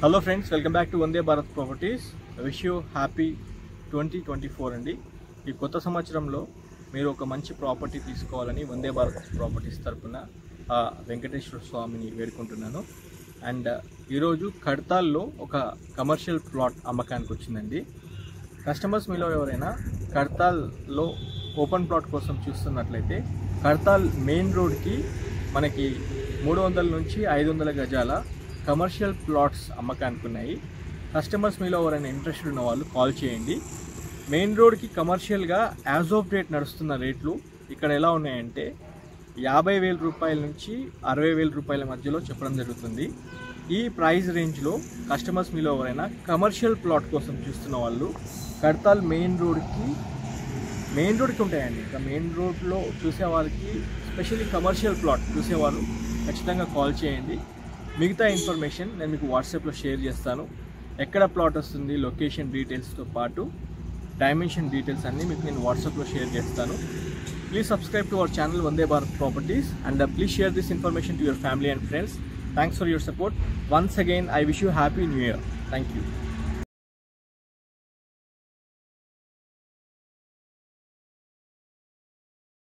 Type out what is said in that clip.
Hello friends, welcome back to Vande Bharat properties. Wish you happy 2024 అండి. ఈ కొత్త సంవత్సరంలో మీరు ఒక మంచి ప్రాపర్టీ తీసుకోవాలని వందే భారత్ ప్రాపర్టీస్ తరపున వెంకటేశ్వర స్వామిని వేడుకుంటున్నాను. అండ్ ఈరోజు కడతాల్లో ఒక కమర్షియల్ ప్లాట్ అమ్మకానికి వచ్చిందండి. కస్టమర్స్ మీలో ఎవరైనా కడతాల్లో ఓపెన్ ప్లాట్ కోసం చూస్తున్నట్లయితే కడతాల్ మెయిన్ రోడ్కి మనకి 300 నుంచి 500 గజాల కమర్షియల్ ప్లాట్స్ అమ్మకానికి ఉన్నాయి. కస్టమర్స్ మీలో ఎవరైనా ఇంట్రెస్టెడ్ ఉన్న వాళ్ళు కాల్ చేయండి. మెయిన్ రోడ్కి కమర్షియల్గా యాజ్ ఆఫ్ డేట్ నడుస్తున్న రేట్లు ఇక్కడ ఎలా ఉన్నాయంటే 50,000 రూపాయల నుంచి 60,000 రూపాయల మధ్యలో చెప్పడం జరుగుతుంది. ఈ ప్రైస్ రేంజ్లో కస్టమర్స్ మీలో ఎవరైనా కమర్షియల్ ప్లాట్ కోసం చూస్తున్న వాళ్ళు కడతాల్ మెయిన్ రోడ్కి ఉంటాయండి. ఇంకా మెయిన్ రోడ్లో చూసే వాళ్ళకి స్పెషల్లీ కమర్షియల్ ప్లాట్ చూసేవాళ్ళు ఖచ్చితంగా కాల్ చేయండి. మిగతా ఇన్ఫర్మేషన్ నేను మీకు వాట్సాప్లో షేర్ చేస్తాను. ఎక్కడ ప్లాట్ వస్తుంది, లొకేషన్ డీటెయిల్స్తో పాటు డైమెన్షన్ డీటెయిల్స్ అన్నీ మీకు నేను వాట్సాప్లో షేర్ చేస్తాను. Please subscribe to our channel Vande Bharat properties and please share this information to your family and friends. Thanks for your support. Once again, I wish you happy new year. Thank you.